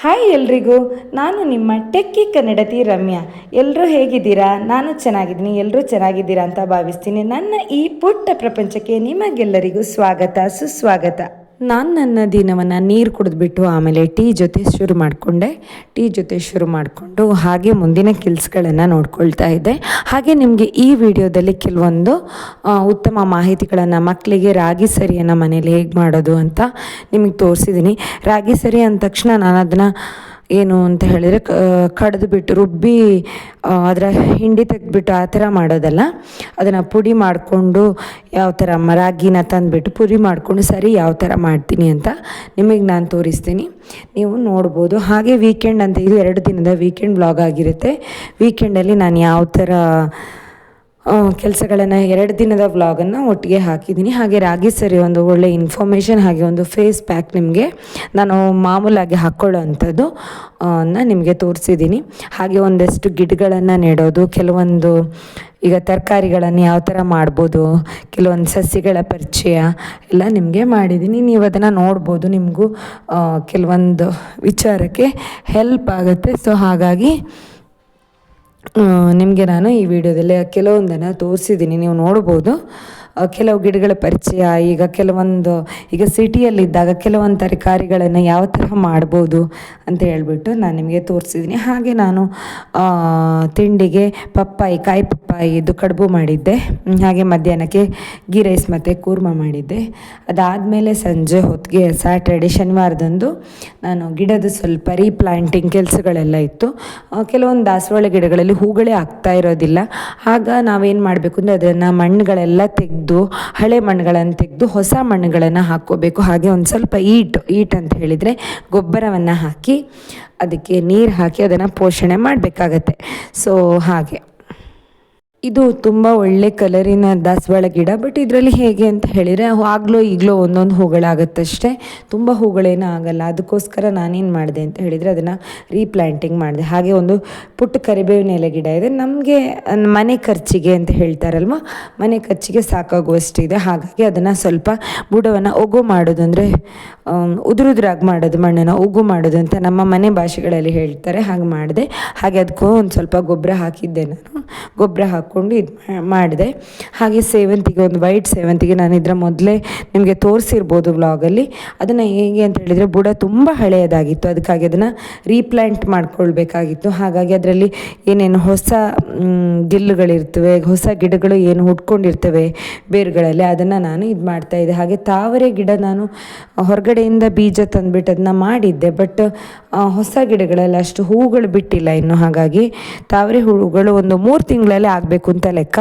Hi ಎಲ್ರಿಗೂ, ನಾನು ನಿಮ್ಮ ಟೆಕ್ಕಿ ಕನ್ನಡತಿ ರಮ್ಯಾ. ಎಲ್ಲರೂ ಹೇಗಿದ್ದೀರಾ? ನಾನು ಚೆನ್ನಾಗಿದ್ದೀನಿ, ಎಲ್ಲರೂ ಚೆನ್ನಾಗಿದ್ದೀರಾ ಅಂತ ಭಾವಿಸ್ತೀನಿ. ನನ್ನ ಈ ಪುಟ್ಟ ಪ್ರಪಂಚಕ್ಕೆ ನಿಮಗೆಲ್ಲರಿಗೂ ಸ್ವಾಗತ, ಸುಸ್ವಾಗತ. ನಾನು ನನ್ನ ದಿನವನ್ನು ನೀರು ಕುಡಿದ್ಬಿಟ್ಟು ಆಮೇಲೆ ಟೀ ಜೊತೆ ಶುರು ಮಾಡಿಕೊಂಡು ಹಾಗೆ ಮುಂದಿನ ಕೆಲಸಗಳನ್ನು ನೋಡ್ಕೊಳ್ತಾ ಇದ್ದೆ. ಹಾಗೆ ನಿಮಗೆ ಈ ವಿಡಿಯೋದಲ್ಲಿ ಕೆಲವೊಂದು ಉತ್ತಮ ಮಾಹಿತಿಗಳನ್ನು, ಮಕ್ಕಳಿಗೆ ರಾಗಿ ಸರಿಯನ್ನು ಮನೇಲಿ ಹೇಗೆ ಮಾಡೋದು ಅಂತ ನಿಮಗೆ ತೋರಿಸಿದ್ದೀನಿ. ರಾಗಿ ಸರಿ ಅಂದ ತಕ್ಷಣ ನಾನು ಅದನ್ನು ಏನು ಅಂತ ಹೇಳಿದರೆ ಕಡಿದು ಬಿಟ್ಟು ರುಬ್ಬಿ ಅದರ ಹಿಂಡಿ ತೆಗೆದ್ಬಿಟ್ಟು ಆ ಥರ ಮಾಡೋದಲ್ಲ. ಅದನ್ನು ಪುಡಿ ಮಾಡಿಕೊಂಡು ಯಾವ ಥರ ರಾಗಿನ ತಂದುಬಿಟ್ಟು ಪುಡಿ ಮಾಡಿಕೊಂಡು ಸರಿ ಯಾವ ಥರ ಮಾಡ್ತೀನಿ ಅಂತ ನಿಮಗೆ ನಾನು ತೋರಿಸ್ತೀನಿ, ನೀವು ನೋಡ್ಬೋದು. ಹಾಗೆ ವೀಕೆಂಡ್ ಅಂತ, ಇದು 2 ದಿನದ ವೀಕೆಂಡ್ ವ್ಲಾಗ್ ಆಗಿರುತ್ತೆ. ವೀಕೆಂಡಲ್ಲಿ ನಾನು ಯಾವ ಥರ ಕೆಲಸಗಳನ್ನು 2 ದಿನದ ವ್ಲಾಗನ್ನು ಒಟ್ಟಿಗೆ ಹಾಕಿದ್ದೀನಿ. ಹಾಗೆ ರಾಗಿ ಸರಿ ಒಂದು ಒಳ್ಳೆ ಇನ್ಫಾರ್ಮೇಷನ್, ಹಾಗೆ ಒಂದು ಫೇಸ್ ಪ್ಯಾಕ್ ನಿಮಗೆ ನಾನು ಮಾಮೂಲಾಗಿ ಹಾಕ್ಕೊಳ್ಳೋ ಅಂಥದ್ದು ನಿಮಗೆ ತೋರಿಸಿದ್ದೀನಿ. ಹಾಗೆ ಒಂದಷ್ಟು ಗಿಡಗಳನ್ನು ನೆಡೋದು, ಕೆಲವೊಂದು ಈಗ ತರಕಾರಿಗಳನ್ನು ಯಾವ ಥರ ಮಾಡ್ಬೋದು, ಕೆಲವೊಂದು ಸಸಿಗಳ ಪರಿಚಯ ಎಲ್ಲ ನಿಮಗೆ ಮಾಡಿದ್ದೀನಿ. ನೀವು ಅದನ್ನು ನೋಡ್ಬೋದು, ನಿಮಗೂ ಕೆಲವೊಂದು ವಿಚಾರಕ್ಕೆ ಹೆಲ್ಪ್ ಆಗುತ್ತೆ. ಸೊ ಹಾಗಾಗಿ ನಿಮಗೆ ನಾನು ಈ ವಿಡಿಯೋದಲ್ಲಿ ಕೆಲವೊಂದನ್ನು ತೋರಿಸಿದ್ದೀನಿ, ನೀವು ನೋಡ್ಬೋದು. ಕೆಲವು ಗಿಡಗಳ ಪರಿಚಯ, ಈಗ ಸಿಟಿಯಲ್ಲಿದ್ದಾಗ ಕೆಲವೊಂದು ತರಕಾರಿಗಳನ್ನು ಯಾವ ಥರ ಮಾಡ್ಬೋದು ಅಂತ ಹೇಳ್ಬಿಟ್ಟು ನಾನು ನಿಮಗೆ ತೋರಿಸಿದ್ದೀನಿ. ಹಾಗೆ ನಾನು ತಿಂಡಿಗೆ ಕಾಯಿ ಪಪ್ಪಾಯಿದು ಕಡುಬು ಮಾಡಿದ್ದೆ. ಹಾಗೆ ಮಧ್ಯಾಹ್ನಕ್ಕೆ ಗೀ ರೈಸ್ ಮತ್ತು ಕೂರ್ಮ ಮಾಡಿದ್ದೆ. ಅದಾದಮೇಲೆ ಸಂಜೆ ಹೊತ್ತಿಗೆ ಸ್ಯಾಟರ್ಡೆ ಶನಿವಾರದಂದು ನಾನು ಗಿಡದ ಸ್ವಲ್ಪ ರೀಪ್ಲಾಂಟಿಂಗ್ ಕೆಲಸಗಳೆಲ್ಲ ಇತ್ತು. ಕೆಲವೊಂದು ದಾಸವಾಳ ಗಿಡಗಳಲ್ಲಿ ಹೂಗಳೇ ಆಗ್ತಾ ಇರೋದಿಲ್ಲ. ಆಗ ನಾವೇನು ಮಾಡಬೇಕು ಅಂದರೆ ಅದನ್ನು ಮಣ್ಣುಗಳೆಲ್ಲ ತೆಗೆದು, ಹಳೆ ಮಣ್ಣುಗಳನ್ನು ತೆಗೆದು ಹೊಸ ಮಣ್ಣುಗಳನ್ನು ಹಾಕ್ಕೋಬೇಕು. ಹಾಗೆ ಒಂದು ಸ್ವಲ್ಪ ಈಟ್ ಅಂತ ಹೇಳಿದರೆ ಗೊಬ್ಬರವನ್ನು ಹಾಕಿ ಅದಕ್ಕೆ ನೀರು ಹಾಕಿ ಅದನ್ನು ಪೋಷಣೆ ಮಾಡಬೇಕಾಗತ್ತೆ. ಸೊ ಹಾಗೆ ಇದು ತುಂಬ ಒಳ್ಳೆ ಕಲರಿನ ದಾಸವಾಳ ಗಿಡ. ಬಟ್ ಇದರಲ್ಲಿ ಹೇಗೆ ಅಂತ ಹೇಳಿದರೆ ಈಗಲೂ ಒಂದೊಂದು ಹೂಗಳಾಗುತ್ತಷ್ಟೇ, ತುಂಬ ಹೂಗಳೇನೂ ಆಗಲ್ಲ. ಅದಕ್ಕೋಸ್ಕರ ನಾನೇನು ಮಾಡಿದೆ ಅಂತ ಹೇಳಿದರೆ ಅದನ್ನು ರೀಪ್ಲಾಂಟಿಂಗ್ ಮಾಡಿದೆ. ಹಾಗೆ ಒಂದು ಪುಟ್ಟ ಕರಿಬೇವಿನ ಎಲೆ ಗಿಡ ಇದೆ. ನಮಗೆ ಮನೆ ಖರ್ಚಿಗೆ ಅಂತ ಹೇಳ್ತಾರಲ್ವ, ಮನೆ ಖರ್ಚಿಗೆ ಸಾಕಾಗುವಷ್ಟಿದೆ. ಹಾಗಾಗಿ ಅದನ್ನು ಸ್ವಲ್ಪ ಬುಡವನ್ನು ಒಗು ಮಾಡೋದು, ಅಂದರೆ ಉದುರಾಗಿ ಮಾಡೋದು, ಮಣ್ಣನ್ನು ಒಗು ಮಾಡೋದು ಅಂತ ನಮ್ಮ ಮನೆ ಭಾಷೆಗಳಲ್ಲಿ ಹೇಳ್ತಾರೆ. ಹಾಗೆ ಮಾಡಿದೆ. ಹಾಗೆ ಅದಕ್ಕೂ ಒಂದು ಸ್ವಲ್ಪ ಗೊಬ್ಬರ ಹಾಕಿದ್ದೆ. ನಾನು ಗೊಬ್ಬರ ಹಾಕ್ಕೊಂಡು ಇದು ಮಾಡಿದೆ. ಹಾಗೆ ಸೇವಂತಿಗೆ, ಒಂದು ವೈಟ್ ಸೇವಂತಿಗೆ ನಾನು ಇದರ ಮೊದಲೇ ನಿಮಗೆ ತೋರಿಸಿರ್ಬೋದು ವ್ಲಾಗಲ್ಲಿ. ಅದನ್ನು ಹೇಗೆ ಅಂತ ಹೇಳಿದರೆ ಬುಡ ತುಂಬ ಹಳೆಯದಾಗಿತ್ತು, ಅದಕ್ಕಾಗಿ ಅದನ್ನು ರೀಪ್ಲಾಂಟ್ ಮಾಡ್ಕೊಳ್ಬೇಕಾಗಿತ್ತು. ಹಾಗಾಗಿ ಅದರಲ್ಲಿ ಏನೇನು ಹೊಸ ಗಿಲ್ಲುಗಳಿರ್ತವೆ, ಹೊಸ ಗಿಡಗಳು ಏನು ಹುಟ್ಕೊಂಡಿರ್ತವೆ ಬೇರುಗಳಲ್ಲಿ, ಅದನ್ನು ನಾನು ಇದು ಮಾಡ್ತಾಯಿದ್ದೆ. ಹಾಗೆ ತಾವರೆ ಗಿಡ ನಾನು ಹೊರಗಡೆಯಿಂದ ಬೀಜ ತಂದುಬಿಟ್ಟು ಅದನ್ನ ಮಾಡಿದ್ದೆ. ಬಟ್ ಹೊಸ ಗಿಡಗಳಲ್ಲಿ ಅಷ್ಟು ಹೂಗಳು ಬಿಟ್ಟಿಲ್ಲ ಇನ್ನು. ಹಾಗಾಗಿ ತಾವರೆ ಹೂಗಳು ಒಂದು 3 ತಿಂಗಳಲ್ಲಿ ಆಗಬೇಕು ಅಂತ ಲೆಕ್ಕ.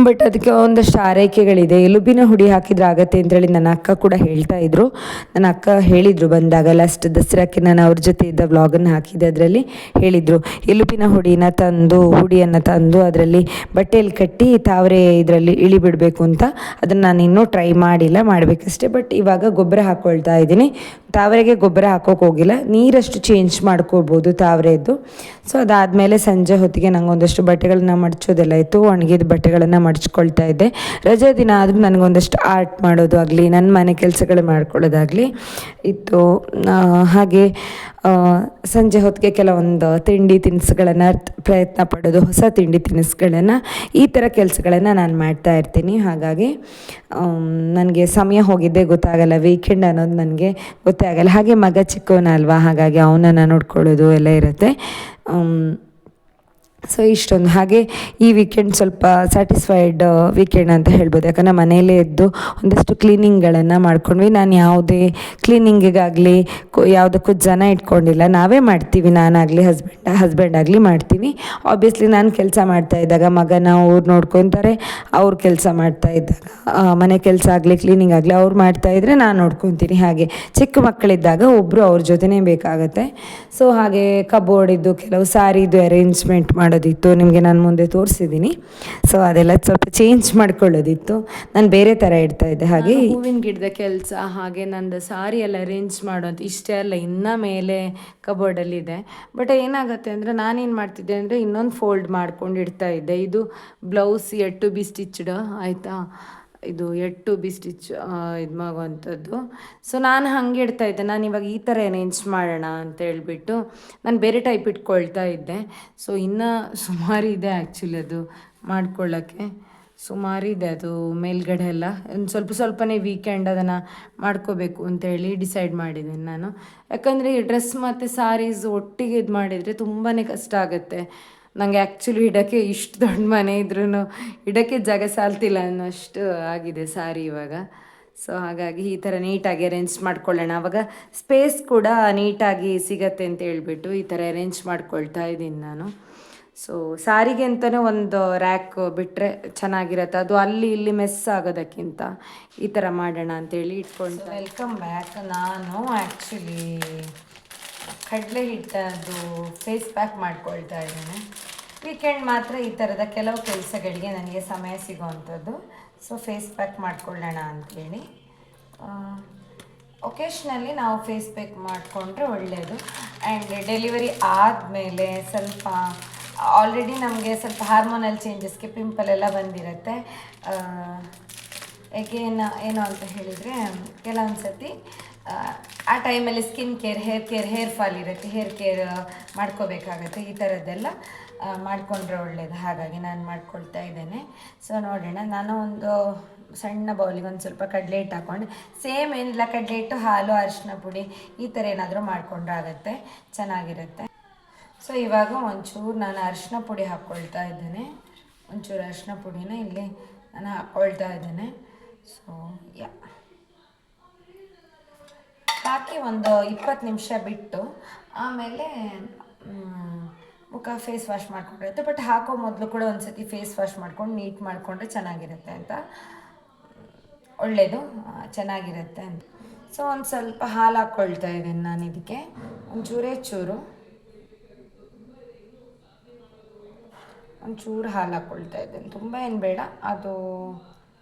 ಬಟ್ ಅದಕ್ಕೆ ಒಂದಷ್ಟು ಆರೈಕೆಗಳಿದೆ. ಎಲುಬಿನ ಹುಡಿ ಹಾಕಿದ್ರೆ ಆಗತ್ತೆ ಅಂತೇಳಿ ನನ್ನ ಅಕ್ಕ ಕೂಡ ಹೇಳ್ತಾಯಿದ್ರು. ನನ್ನ ಅಕ್ಕ ಹೇಳಿದರು ಬಂದಾಗ, ಲಾಸ್ಟ್ ದಸರಾಕ್ಕೆ ನಾನು ಅವ್ರ ಜೊತೆ ಇದ್ದ ವ್ಲಾಗನ್ನು ಹಾಕಿದ್ದೆ. ಅದರಲ್ಲಿ ಹೇಳಿದರು, ಎಲುಬಿನ ಹುಡಿಯನ್ನು ತಂದು ಅದರಲ್ಲಿ ಬಟ್ಟೆಯಲ್ಲಿ ಕಟ್ಟಿ ತಾವರೆ ಇದರಲ್ಲಿ ಇಳಿಬಿಡಬೇಕು ಅಂತ. ಅದನ್ನು ನಾನು ಇನ್ನೂ ಟ್ರೈ ಮಾಡಿಲ್ಲ, ಮಾಡಬೇಕಷ್ಟೇ. ಬಟ್ ಇವಾಗ ಗೊಬ್ಬರ ಹಾಕ್ಕೊಳ್ತಾ ಇದ್ದೀನಿ. ತಾವರೆಗೆ ಗೊಬ್ಬರ ಹಾಕೋಕೆ ಹೋಗಿಲ್ಲ, ನೀರಷ್ಟು ಚೇಂಜ್ ಮಾಡ್ಕೊಳ್ಬೋದು ತಾವರೆದ್ದು. ಸೊ ಅದಾದಮೇಲೆ ಸಂಜೆ ಹೊತ್ತಿಗೆ ನಂಗೆ ಒಂದಷ್ಟು ಬಟ್ಟೆಗಳನ್ನ ಮಡಚೋದೆಲ್ಲ ಇತ್ತು. ಒಣಗಿದ ಬಟ್ಟೆಗಳನ್ನು ಮಡಚ್ಕೊಳ್ತಾ ಇದ್ದೆ. ರಜೆ ದಿನ ಆದರೂ ನನಗೊಂದಷ್ಟು ಆರ್ಟ್ ಮಾಡೋದು ಆಗಲಿ, ನನ್ನ ಮನೆ ಕೆಲಸಗಳು ಮಾಡ್ಕೊಳ್ಳೋದಾಗಲಿ ಇತ್ತು. ಹಾಗೆ ಸಂಜೆ ಹೊತ್ತಿಗೆ ಕೆಲವೊಂದು ತಿಂಡಿ ತಿನಿಸುಗಳನ್ನು ಪ್ರಯತ್ನ ಪಡೋದು, ಹೊಸ ತಿಂಡಿ ತಿನಿಸುಗಳನ್ನು, ಈ ಥರ ಕೆಲಸಗಳನ್ನು ನಾನು ಮಾಡ್ತಾ ಇರ್ತೀನಿ. ಹಾಗಾಗಿ ನನಗೆ ಸಮಯ ಹೋಗಿದ್ದೇ ಗೊತ್ತಾಗಲ್ಲ, ವೀಕೆಂಡ್ ಅನ್ನೋದು ನನಗೆ ಗೊತ್ತೇ ಆಗಲ್ಲ. ಹಾಗೆ ಮಗ ಚಿಕ್ಕವನಲ್ವಾ, ಹಾಗಾಗಿ ಅವನನ್ನು ನೋಡ್ಕೊಳ್ಳೋದು ಎಲ್ಲ ಇರುತ್ತೆ. ಸೊ ಇಷ್ಟೊಂದು. ಹಾಗೆ ಈ ವೀಕೆಂಡ್ ಸ್ವಲ್ಪ ಸ್ಯಾಟಿಸ್ಫೈಡ್ ವೀಕೆಂಡ್ ಅಂತ ಹೇಳ್ಬೋದು. ಯಾಕಂದರೆ ಮನೆಯಲ್ಲೇ ಇದ್ದು ಒಂದಷ್ಟು ಕ್ಲೀನಿಂಗ್ಗಳನ್ನು ಮಾಡ್ಕೊಂಡ್ವಿ. ನಾನು ಯಾವುದೇ ಕ್ಲೀನಿಂಗಿಗಾಗಲಿ ಯಾವುದಕ್ಕೂ ಜನ ಇಟ್ಕೊಂಡಿಲ್ಲ, ನಾವೇ ಮಾಡ್ತೀವಿ. ನಾನಾಗಲಿ ಹಸ್ಬೆಂಡ್ ಆಗಲಿ ಮಾಡ್ತೀವಿ. ಆಬ್ವಿಯಸ್ಲಿ ನಾನು ಕೆಲಸ ಮಾಡ್ತಾ ಇದ್ದಾಗ ಮಗನ ಅವ್ರು ನೋಡ್ಕೊತಾರೆ, ಅವ್ರು ಕೆಲಸ ಮಾಡ್ತಾ ಇದ್ದಾಗ ಮನೆ ಕೆಲಸ ಆಗಲಿ ಕ್ಲೀನಿಂಗ್ ಆಗಲಿ ಅವ್ರು ಮಾಡ್ತಾಯಿದ್ರೆ ನಾನು ನೋಡ್ಕೊತೀನಿ. ಹಾಗೆ ಚಿಕ್ಕ ಮಕ್ಕಳಿದ್ದಾಗ ಒಬ್ಬರು ಅವ್ರ ಜೊತೆನೇ ಬೇಕಾಗತ್ತೆ. ಸೊ ಹಾಗೆ ಕಬೋರ್ಡಿದ್ದು ಕೆಲವು ಸಾರಿದು ಅರೇಂಜ್ಮೆಂಟ್ ಮಾಡೋದಿತ್ತು, ನಿಮಗೆ ನಾನು ಮುಂದೆ ತೋರಿಸಿದ್ದೀನಿ. ಸೊ ಅದೆಲ್ಲ ಸ್ವಲ್ಪ ಚೇಂಜ್ ಮಾಡ್ಕೊಳ್ಳೋದಿತ್ತು, ನಾನು ಬೇರೆ ಥರ ಇಡ್ತಾ ಇದ್ದೆ. ಹಾಗೆ ಹೂವಿನ ಗಿಡದ ಕೆಲಸ, ಹಾಗೆ ನಂದು ಸಾರಿ ಎಲ್ಲ ಅರೇಂಜ್ ಮಾಡೋದು ಇಷ್ಟೇ ಅಲ್ಲ, ಇನ್ನೂ ಮೇಲೆ ಕಬೋರ್ಡಲ್ಲಿದೆ. ಬಟ್ ಏನಾಗುತ್ತೆ ಅಂದರೆ ನಾನೇನು ಮಾಡ್ತಿದ್ದೆ ಅಂದರೆ ಇನ್ನೊಂದು ಫೋಲ್ಡ್ ಮಾಡ್ಕೊಂಡು ಇಡ್ತಾ ಇದ್ದೆ. ಇದು ಬ್ಲೌಸ್ 8 ಬಿ ಸ್ಟಿಚ್ಡ್ ಆಯಿತಾ. ಇದು 8 ಬಿ ಸ್ಟಿಚ್ ಇದು ಆಗುವಂಥದ್ದು. ಸೊ ನಾನು ಹಾಗೆ ಇಡ್ತಾ ಇದ್ದೆ, ನಾನು ಇವಾಗ ಈ ಥರ ಅರೇಂಜ್ ಮಾಡೋಣ ಅಂತ ಹೇಳ್ಬಿಟ್ಟು ನಾನು ಬೇರೆ ಟೈಪ್ ಇಟ್ಕೊಳ್ತಾ ಇದ್ದೆ. ಸೊ ಇನ್ನೂ ಸುಮಾರು ಇದೆ ಆ್ಯಕ್ಚುಲಿ ಅದು ಮಾಡ್ಕೊಳ್ಳೋಕ್ಕೆ, ಸುಮಾರಿದೆ ಅದು ಮೇಲ್ಗಡೆ ಎಲ್ಲ. ಒಂದು ಸ್ವಲ್ಪನೇ ವೀಕೆಂಡ್ ಅದನ್ನು ಮಾಡ್ಕೋಬೇಕು ಅಂತೇಳಿ ಡಿಸೈಡ್ ಮಾಡಿದ್ದೀನಿ ನಾನು. ಯಾಕಂದರೆ ಈ ಡ್ರೆಸ್ ಮತ್ತು ಸಾರೀಸ್ ಒಟ್ಟಿಗೆ ಇದು ಮಾಡಿದರೆ ತುಂಬಾ ಕಷ್ಟ ಆಗುತ್ತೆ ನನಗೆ. ಆ್ಯಕ್ಚುಲಿ ಇಡೋಕ್ಕೆ ಇಷ್ಟು ದೊಡ್ಡ ಮನೆ ಇದ್ರೂ ಇಡೋಕ್ಕೆ ಜಾಗ ಸಾಲ್ತಿಲ್ಲ ಅನ್ನೋಷ್ಟು ಆಗಿದೆ ಸಾರಿ ಇವಾಗ. ಸೊ ಹಾಗಾಗಿ ಈ ಥರ ನೀಟಾಗಿ ಅರೇಂಜ್ ಮಾಡ್ಕೊಳ್ಳೋಣ, ಆವಾಗ ಸ್ಪೇಸ್ ಕೂಡ ನೀಟಾಗಿ ಸಿಗತ್ತೆ ಅಂತ ಹೇಳ್ಬಿಟ್ಟು ಈ ಥರ ಅರೇಂಜ್ ಮಾಡ್ಕೊಳ್ತಾ ಇದ್ದೀನಿ ನಾನು. ಸೊ ಸಾರಿಗೆ ಅಂತಲೇ ಒಂದು ರ್ಯಾಕ್ ಬಿಟ್ಟರೆ ಚೆನ್ನಾಗಿರತ್ತೆ, ಅದು ಅಲ್ಲಿ ಇಲ್ಲಿ ಮೆಸ್ ಆಗೋದಕ್ಕಿಂತ ಈ ಥರ ಮಾಡೋಣ ಅಂತೇಳಿ ಇಟ್ಕೊಂಡು. Welcome back. ನಾನು ಆ್ಯಕ್ಚುಲಿ ಕಡಲೆ ಹಿಟ್ಟದು ಫೇಸ್ ಪ್ಯಾಕ್ ಮಾಡ್ಕೊಳ್ತಾ ಇದ್ದೇನೆ. ವೀಕೆಂಡ್ ಮಾತ್ರ ಈ ಥರದ ಕೆಲವು ಕೆಲಸಗಳಿಗೆ ನನಗೆ ಸಮಯ ಸಿಗೋವಂಥದ್ದು. ಸೊ ಫೇಸ್ ಪ್ಯಾಕ್ ಮಾಡ್ಕೊಳ್ಳೋಣ ಅಂಥೇಳಿ. ಒಕೇಶ್ನಲ್ಲಿ ನಾವು ಫೇಸ್ ಪ್ಯಾಕ್ ಮಾಡಿಕೊಂಡ್ರೆ ಒಳ್ಳೆಯದು. ಆ್ಯಂಡ್ ಡೆಲಿವರಿ ಆದಮೇಲೆ ಸ್ವಲ್ಪ ಆಲ್ರೆಡಿ ನಮಗೆ ಸ್ವಲ್ಪ ಹಾರ್ಮೋನಲ್ ಚೇಂಜಸ್ಗೆ ಪಿಂಪಲ್ ಎಲ್ಲ ಬಂದಿರುತ್ತೆ. ಏನು ಅಂತ ಹೇಳಿದರೆ ಕೆಲವೊಂದು ಸತಿ ಆ ಟೈಮಲ್ಲಿ ಸ್ಕಿನ್ ಕೇರ್, ಹೇರ್ ಫಾಲ್ ಇರುತ್ತೆ, ಹೇರ್ ಕೇರ್ ಮಾಡ್ಕೋಬೇಕಾಗತ್ತೆ. ಈ ಥರದ್ದೆಲ್ಲ ಮಾಡಿಕೊಂಡ್ರೆ ಒಳ್ಳೆಯದು, ಹಾಗಾಗಿ ನಾನು ಮಾಡ್ಕೊಳ್ತಾ ಇದ್ದೇನೆ. ಸೊ ನೋಡೋಣ, ನಾನು ಒಂದು ಸಣ್ಣ ಬೌಲಿಗೆ ಒಂದು ಸ್ವಲ್ಪ ಕಡಲೆ ಹಿಟ್ಟು ಹಾಕ್ಕೊಂಡು, ಸೇಮ್ ಏನಿಲ್ಲ ಕಡಲೆ ಹಿಟ್ಟು, ಹಾಲು, ಅರಿಶಿನ ಪುಡಿ ಈ ಥರ ಏನಾದರೂ ಮಾಡಿಕೊಂಡ್ರೆ ಆಗುತ್ತೆ, ಚೆನ್ನಾಗಿರುತ್ತೆ. ಸೊ ಇವಾಗ ಒಂಚೂರು ನಾನು ಅರಿಶಿನ ಪುಡಿ ಹಾಕ್ಕೊಳ್ತಾ ಇದ್ದೇನೆ. ಒಂಚೂರು ಅರಿಶಿನ ಪುಡಿನ ಇಲ್ಲಿ ನಾನು ಹಾಕ್ಕೊಳ್ತಾ ಇದ್ದೇನೆ. ಸೊ ಹಾಕಿ ಒಂದು 20 ನಿಮಿಷ ಬಿಟ್ಟು ಆಮೇಲೆ ಮುಖ ಫೇಸ್ ವಾಶ್ ಮಾಡ್ಕೊಂಡಿರುತ್ತೆ. ಬಟ್ ಹಾಕೋ ಮೊದಲು ಕೂಡ ಒಂದು ಸತಿ ಫೇಸ್ ವಾಶ್ ಮಾಡ್ಕೊಂಡು ನೀಟ್ ಮಾಡಿಕೊಂಡ್ರೆ ಚೆನ್ನಾಗಿರುತ್ತೆ ಅಂತ, ಒಳ್ಳೆಯದು, ಚೆನ್ನಾಗಿರುತ್ತೆ ಅಂತ. ಸೊ ಒಂದು ಸ್ವಲ್ಪ ಹಾಲು ಹಾಕ್ಕೊಳ್ತಾ ಇದ್ದೀನಿ ನಾನು ಇದಕ್ಕೆ, ಒಂಚೂರು ಹಾಲು ಹಾಕ್ಕೊಳ್ತಾ ಇದ್ದೇನೆ, ತುಂಬ ಏನು ಬೇಡ. ಅದು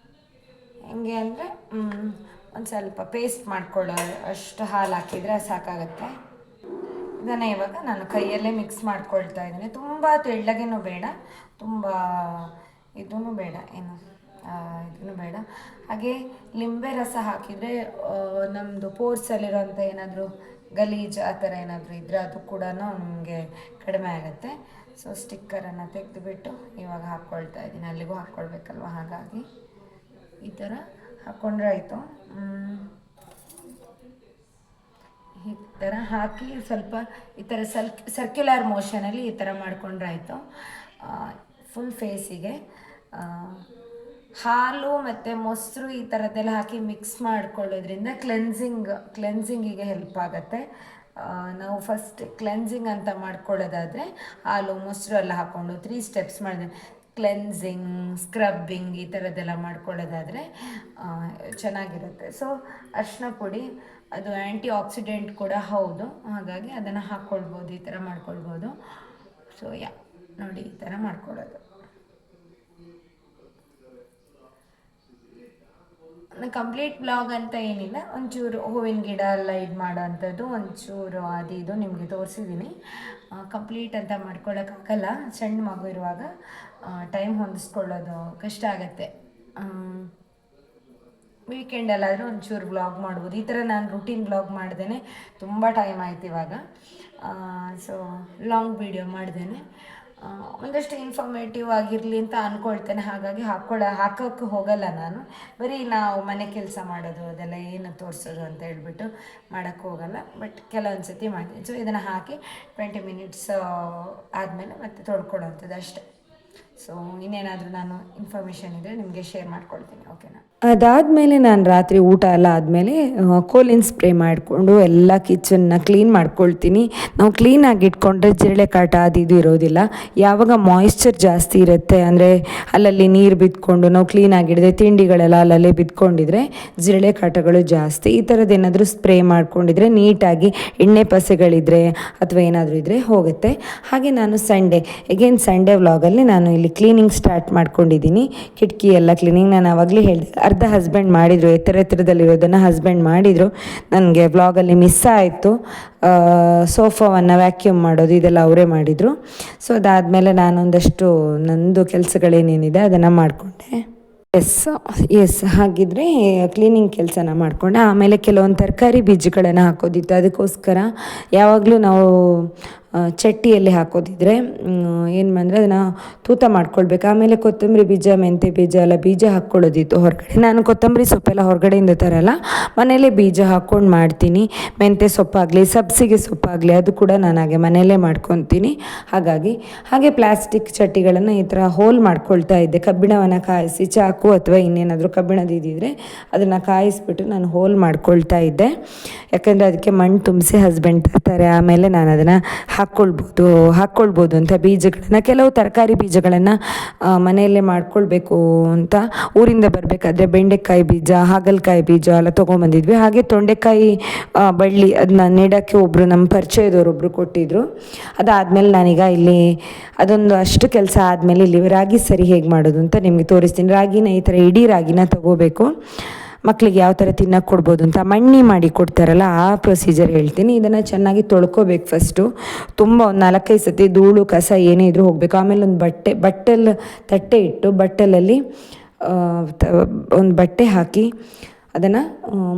ಹೆಂಗೆ ಅಂದರೆ ಒಂದು ಸ್ವಲ್ಪ ಪೇಸ್ಟ್ ಮಾಡ್ಕೊಳ್ಳೋ ಅಷ್ಟು ಹಾಲು ಹಾಕಿದರೆ ಸಾಕಾಗತ್ತೆ. ಇದನ್ನು ಇವಾಗ ನಾನು ಕೈಯಲ್ಲೇ ಮಿಕ್ಸ್ ಮಾಡ್ಕೊಳ್ತಾ ಇದ್ದೀನಿ. ತುಂಬ ತೆಳ್ಳಗೇನೂ ಬೇಡ, ತುಂಬ ಇದೂ ಬೇಡ, ಇದೂ ಬೇಡ. ಹಾಗೆ ಲಿಂಬೆ ರಸ ಹಾಕಿದರೆ ನಮ್ಮದು ಪೋರ್ಸಲ್ಲಿರೋಂಥ ಏನಾದರೂ ಗಲೀಜು ಆ ಥರ ಏನಾದರೂ ಇದ್ದರೆ ಅದು ಕೂಡ ನಮಗೆ ಕಡಿಮೆ ಆಗುತ್ತೆ. ಸೊ ಸ್ಟಿಕ್ಕರನ್ನು ತೆಗೆದುಬಿಟ್ಟು ಇವಾಗ ಹಾಕ್ಕೊಳ್ತಾ ಇದ್ದೀನಿ, ಅಲ್ಲಿಗೂ ಹಾಕ್ಕೊಳ್ಬೇಕಲ್ವ, ಹಾಗಾಗಿ ಈ ಥರ ಹಾಕ್ಕೊಂಡ್ರೆ ಆಯಿತು. ಈ ಥರ ಹಾಕಿ ಸ್ವಲ್ಪ ಈ ಥರ ಸರ್ಕ್ಯುಲರ್ ಮೋಷನಲ್ಲಿ ಈ ಥರ ಮಾಡಿಕೊಂಡ್ರೆ ಆಯಿತು. ಫುಲ್ ಫೇಸಿಗೆ ಹಾಲು ಮತ್ತು ಮೊಸರು ಈ ಥರದ್ದೆಲ್ಲ ಹಾಕಿ ಮಿಕ್ಸ್ ಮಾಡ್ಕೊಳ್ಳೋದ್ರಿಂದ ಕ್ಲೆನ್ಸಿಂಗಿಗೆ ಹೆಲ್ಪ್ ಆಗುತ್ತೆ. ನಾವು ಫಸ್ಟ್ ಕ್ಲೆನ್ಸಿಂಗ್ ಅಂತ ಮಾಡ್ಕೊಳ್ಳೋದಾದರೆ ಹಾಲು ಮೊಸರು ಎಲ್ಲ ಹಾಕ್ಕೊಂಡು 3 ಸ್ಟೆಪ್ಸ್ ಮಾಡಿದೆ. ಕ್ಲೆನ್ಸಿಂಗ್, ಸ್ಕ್ರಬ್ಬಿಂಗ್ ಈ ಥರದ್ದೆಲ್ಲ ಮಾಡ್ಕೊಳ್ಳೋದಾದರೆ ಚೆನ್ನಾಗಿರುತ್ತೆ. ಸೊ ಅರಿಶಿನ ಪುಡಿ ಅದು ಆ್ಯಂಟಿ ಆಕ್ಸಿಡೆಂಟ್ ಕೂಡ ಹೌದು, ಹಾಗಾಗಿ ಅದನ್ನು ಹಾಕ್ಕೊಳ್ಬೋದು, ಈ ಥರ ಮಾಡ್ಕೊಳ್ಬೋದು. ಸೊ ನೋಡಿ ಈ ಥರ ಮಾಡ್ಕೊಳ್ಳೋದು. ಕಂಪ್ಲೀಟ್ ಬ್ಲಾಗ್ ಅಂತ ಏನಿಲ್ಲ, ಒಂಚೂರು ಹೂವಿನ ಗಿಡ ಎಲ್ಲ ಇದು ಮಾಡೋ ಅಂಥದ್ದು ಒಂಚೂರು ಅದು ಇದು ನಿಮಗೆ ತೋರಿಸಿದ್ದೀನಿ. ಕಂಪ್ಲೀಟ್ ಅಂತ ಮಾಡ್ಕೊಳ್ಳೋಕ್ಕಾಗಲ್ಲ, ಸಣ್ಣ ಮಗು ಇರುವಾಗ ಟೈಮ್ ಹೊಂದಿಸ್ಕೊಳ್ಳೋದು ಕಷ್ಟ ಆಗುತ್ತೆ. ವೀಕೆಂಡಲ್ಲಾದರೂ ಒಂಚೂರು ಬ್ಲಾಗ್ ಮಾಡ್ಬೋದು. ಈ ಥರ ನಾನು ರೂಟೀನ್ ಬ್ಲಾಗ್ ಮಾಡ್ದೇನೆ ತುಂಬ ಟೈಮ್ ಆಯ್ತು ಇವಾಗ. ಸೊ ಲಾಂಗ್ ವೀಡಿಯೋ ಮಾಡ್ದೇನೆ ಒಂದಷ್ಟು ಇನ್ಫಾರ್ಮೇಟಿವ್ ಆಗಿರಲಿ ಅಂತ ಅಂದ್ಕೊಳ್ತೇನೆ, ಹಾಗಾಗಿ ಹಾಕೋಕ್ಕೆ ಹೋಗಲ್ಲ ನಾನು. ಬರೀ ನಾವು ಮನೆ ಕೆಲಸ ಮಾಡೋದು ಅದೆಲ್ಲ ಏನು ತೋರಿಸೋದು ಅಂತ ಹೇಳ್ಬಿಟ್ಟು ಮಾಡೋಕ್ಕೆ ಹೋಗಲ್ಲ. ಬಟ್ ಕೆಲವೊಂದು ಸತಿ ಮಾಡ್ತೀನಿ. ಸೊ ಇದನ್ನು ಹಾಕಿ 20 ಮಿನಿಟ್ಸ್ ಆದಮೇಲೆ ಮತ್ತೆ ತೊಳ್ಕೊಳ್ಳೋವಂಥದ್ದು ಅಷ್ಟೇ. ಸೊ ಇನ್ನೇನಾದರೂ ನಾನು ಇನ್ಫಾರ್ಮೇಷನ್ ಇದ್ದರೆ ನಿಮಗೆ ಶೇರ್ ಮಾಡ್ಕೊಳ್ತೀನಿ, ಓಕೆನಾ? ಅದಾದಮೇಲೆ ನಾನು ರಾತ್ರಿ ಊಟ ಎಲ್ಲ ಆದಮೇಲೆ ಕೋಲಿನ್ ಸ್ಪ್ರೇ ಮಾಡಿಕೊಂಡು ಎಲ್ಲ ಕಿಚನ್ನ ಕ್ಲೀನ್ ಮಾಡ್ಕೊಳ್ತೀನಿ. ನಾವು ಕ್ಲೀನಾಗಿ ಇಟ್ಕೊಂಡ್ರೆ ಜಿರಳೆ ಕಾಟ ಅದು ಇದು ಇರೋದಿಲ್ಲ. ಯಾವಾಗ ಮಾಯಿಶ್ಚರ್ ಜಾಸ್ತಿ ಇರುತ್ತೆ ಅಂದರೆ ಅಲ್ಲಲ್ಲಿ ನೀರು ಬಿದ್ದುಕೊಂಡು ನಾವು ಕ್ಲೀನಾಗಿಡದೆ ತಿಂಡಿಗಳೆಲ್ಲ ಅಲ್ಲಲ್ಲೇ ಬಿದ್ದುಕೊಂಡಿದ್ರೆ ಜಿರಳೆ ಕಾಟಗಳು ಜಾಸ್ತಿ. ಈ ಥರದ್ದು ಏನಾದರೂ ಸ್ಪ್ರೇ ಮಾಡ್ಕೊಂಡಿದ್ರೆ ನೀಟಾಗಿ ಎಣ್ಣೆ ಪಸೆಗಳಿದ್ರೆ ಅಥವಾ ಏನಾದರೂ ಇದ್ದರೆ ಹೋಗುತ್ತೆ. ಹಾಗೆ ನಾನು ಸಂಡೇ ವ್ಲಾಗಲ್ಲಿ ನಾನು ಇಲ್ಲಿ ಕ್ಲೀನಿಂಗ್ ಸ್ಟಾರ್ಟ್ ಮಾಡ್ಕೊಂಡಿದ್ದೀನಿ. ಕಿಟಕಿ ಎಲ್ಲ ಕ್ಲೀನಿಂಗ್ ನಾನು ಆವಾಗಲೇ ಹೇಳಿದೆ, ಅರ್ಧ ಹಸ್ಬೆಂಡ್ ಮಾಡಿದರು, ಎತ್ತರದಲ್ಲಿರೋದನ್ನು ಹಸ್ಬೆಂಡ್ ಮಾಡಿದರು. ನನಗೆ ವ್ಲಾಗಲ್ಲಿ ಮಿಸ್ ಆಯಿತು. ಸೋಫಾವನ್ನು ವ್ಯಾಕ್ಯೂಮ್ ಮಾಡೋದು ಇದೆಲ್ಲ ಅವರೇ ಮಾಡಿದರು. ಸೊ ಅದಾದಮೇಲೆ ನಾನೊಂದಷ್ಟು ನಂದು ಕೆಲಸಗಳೇನೇನಿದೆ ಅದನ್ನು ಮಾಡಿಕೊಂಡೆ. ಎಸ್ ಎಸ್ ಹಾಗಿದ್ರೆ ಕ್ಲೀನಿಂಗ್ ಕೆಲಸನ ಮಾಡಿಕೊಂಡೆ. ಆಮೇಲೆ ಕೆಲವೊಂದು ತರಕಾರಿ ಬೀಜಗಳನ್ನು ಹಾಕೋದಿತ್ತು. ಅದಕ್ಕೋಸ್ಕರ ಯಾವಾಗಲೂ ನಾವು ಚಟ್ಟಿಯಲ್ಲಿ ಹಾಕೋದಿದ್ರೆ ಏನು ಅಂದರೆ ಅದನ್ನು ತೂತ ಮಾಡ್ಕೊಳ್ಬೇಕು. ಆಮೇಲೆ ಕೊತ್ತಂಬರಿ ಬೀಜ, ಮೆಂತ್ಯ ಬೀಜ ಎಲ್ಲ ಬೀಜ ಹಾಕ್ಕೊಳ್ಳೋದಿತ್ತು ಹೊರಗಡೆ. ನಾನು ಕೊತ್ತಂಬರಿ ಸೊಪ್ಪೆಲ್ಲ ಹೊರಗಡೆಯಿಂದ ತರಲ್ಲ, ಮನೆಯಲ್ಲೇ ಬೀಜ ಹಾಕ್ಕೊಂಡು ಮಾಡ್ತೀನಿ. ಮೆಂತ್ಯ ಸೊಪ್ಪಾಗಲಿ, ಸಬ್ಸಿಗೆ ಸೊಪ್ಪಾಗಲಿ ಅದು ಕೂಡ ನಾನು ಹಾಗೆ ಮನೆಯಲ್ಲೇ ಮಾಡ್ಕೊತೀನಿ. ಹಾಗೆ ಪ್ಲಾಸ್ಟಿಕ್ ಚಟ್ಟಿಗಳನ್ನು ಈ ಥರ ಹೋಲ್ ಮಾಡ್ಕೊಳ್ತಾ ಇದ್ದೆ. ಕಬ್ಬಿಣವನ್ನು ಕಾಯಿಸಿ ಚಾಕು ಅಥವಾ ಇನ್ನೇನಾದರೂ ಕಬ್ಬಿಣದಿದ್ದರೆ ಅದನ್ನು ಕಾಯಿಸಿಬಿಟ್ಟು ನಾನು ಹೋಲ್ ಮಾಡ್ಕೊಳ್ತಾ ಇದ್ದೆ. ಯಾಕಂದರೆ ಅದಕ್ಕೆ ಮಣ್ಣು ತುಂಬಿಸಿ ಹಸ್ಬೆಂಡ್ ತರ್ತಾರೆ. ಆಮೇಲೆ ನಾನು ಅದನ್ನು ಹಾಕ್ಕೊಳ್ಬೋದು ಅಂತ ಬೀಜಗಳನ್ನು, ಕೆಲವು ತರಕಾರಿ ಬೀಜಗಳನ್ನು ಮನೆಯಲ್ಲೇ ಮಾಡ್ಕೊಳ್ಬೇಕು ಅಂತ ಊರಿಂದ ಬರಬೇಕಾದ್ರೆ ಬೆಂಡೆಕಾಯಿ ಬೀಜ, ಹಾಗಲಕಾಯಿ ಬೀಜ ಎಲ್ಲ ತೊಗೊಂಬಂದಿದ್ವಿ. ಹಾಗೆ ತೊಂಡೆಕಾಯಿ ಬಳ್ಳಿ ಅದನ್ನ ನೆಡೋಕ್ಕೆ ಒಬ್ಬರು ನಮ್ಮ ಪರಿಚಯದವರೊಬ್ಬರು ಕೊಟ್ಟಿದ್ದರು. ಅದಾದಮೇಲೆ ನಾನೀಗ ಇಲ್ಲಿ ಅದೊಂದು ಅಷ್ಟು ಕೆಲಸ ಆದಮೇಲೆ ಇಲ್ಲಿ ರಾಗಿ ಸರಿ ಹೇಗೆ ಮಾಡೋದು ಅಂತ ನಿಮಗೆ ತೋರಿಸ್ತೀನಿ. ರಾಗಿನ ಈ ಥರ ಇಡೀ ರಾಗಿನ ತೊಗೋಬೇಕು. ಮಕ್ಕಳಿಗೆ ಯಾವ ಥರ ತಿನ್ನೋಕ್ಕೆ ಕೊಡ್ಬೋದು ಅಂತ ಮಣ್ಣಿ ಮಾಡಿ ಕೊಡ್ತಾರಲ್ಲ ಆ ಪ್ರೊಸೀಜರ್ ಹೇಳ್ತೀನಿ. ಇದನ್ನು ಚೆನ್ನಾಗಿ ತೊಳ್ಕೊಬೇಕು ಫಸ್ಟು. ತುಂಬ ಒಂದು 4-5 ಸತಿ ಧೂಳು ಕಸ ಏನೇ ಇದ್ರೂ ಹೋಗಬೇಕು. ಆಮೇಲೆ ಒಂದು ತಟ್ಟೆ ಇಟ್ಟು ಬಟ್ಟಲಲ್ಲಿ ಒಂದು ಬಟ್ಟೆ ಹಾಕಿ ಅದನ್ನು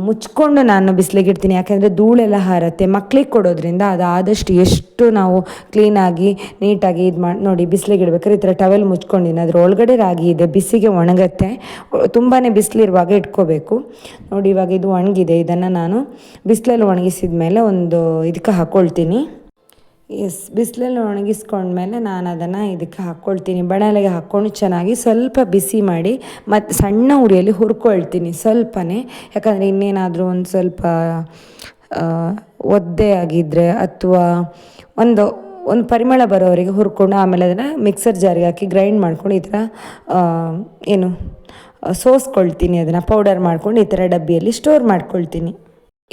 ಮುಚ್ಕೊಂಡು ನಾನು ಬಿಸಿಲಿಗೆ ಇಡ್ತೀನಿ. ಯಾಕೆಂದರೆ ಧೂಳೆಲ್ಲ ಹಾರತ್ತೆ. ಮಕ್ಳಿಗೆ ಕೊಡೋದ್ರಿಂದ ಅದು ಆದಷ್ಟು ಎಷ್ಟು ನಾವು ಕ್ಲೀನಾಗಿ ನೀಟಾಗಿ ಇದು ಮಾಡಿ ನೋಡಿ ಬಿಸಿಲಿಗೆ ಇಡ್ಬೇಕಾದ್ರೆ ಈ ಥರ ಟವೆಲ್ ಮುಚ್ಕೊಂಡಿನಿ. ಅದ್ರ ಒಳಗಡೆ ರಾಗಿ ಇದೆ, ಬಿಸಿಗೆ ಒಣಗತ್ತೆ. ತುಂಬಾ ಬಿಸಿಲಿರುವಾಗ ಇಟ್ಕೋಬೇಕು. ನೋಡಿ ಇವಾಗ ಇದು ಒಣಗಿದೆ. ಇದನ್ನು ನಾನು ಬಿಸಿಲಲ್ಲಿ ಒಣಗಿಸಿದ ಮೇಲೆ ಒಂದು ಇದಕ್ಕೆ ಹಾಕ್ಕೊಳ್ತೀನಿ. ಬಿಸಿಲಲ್ಲಿ ಒಣಗಿಸ್ಕೊಂಡ್ಮೇಲೆ ನಾನು ಅದನ್ನು ಇದಕ್ಕೆ ಹಾಕ್ಕೊಳ್ತೀನಿ. ಬಣಲೆಗೆ ಹಾಕ್ಕೊಂಡು ಚೆನ್ನಾಗಿ ಸ್ವಲ್ಪ ಬಿಸಿ ಮಾಡಿ ಮತ್ತು ಸಣ್ಣ ಉರಿಯಲ್ಲಿ ಹುರ್ಕೊಳ್ತೀನಿ ಸ್ವಲ್ಪನೇ. ಯಾಕಂದರೆ ಇನ್ನೇನಾದರೂ ಒಂದು ಸ್ವಲ್ಪ ಒದ್ದೆ ಆಗಿದ್ದರೆ ಅಥವಾ ಒಂದು ಪರಿಮಳ ಬರೋವರೆಗೆ ಹುರ್ಕೊಂಡು ಆಮೇಲೆ ಅದನ್ನು ಮಿಕ್ಸರ್ ಜಾರಿಗೆ ಹಾಕಿ ಗ್ರೈಂಡ್ ಮಾಡ್ಕೊಂಡು ಈ ಥರ ಸೋಸ್ಕೊಳ್ತೀನಿ. ಅದನ್ನು ಪೌಡರ್ ಮಾಡ್ಕೊಂಡು ಈ ಥರ ಡಬ್ಬಿಯಲ್ಲಿ ಸ್ಟೋರ್ ಮಾಡ್ಕೊಳ್ತೀನಿ.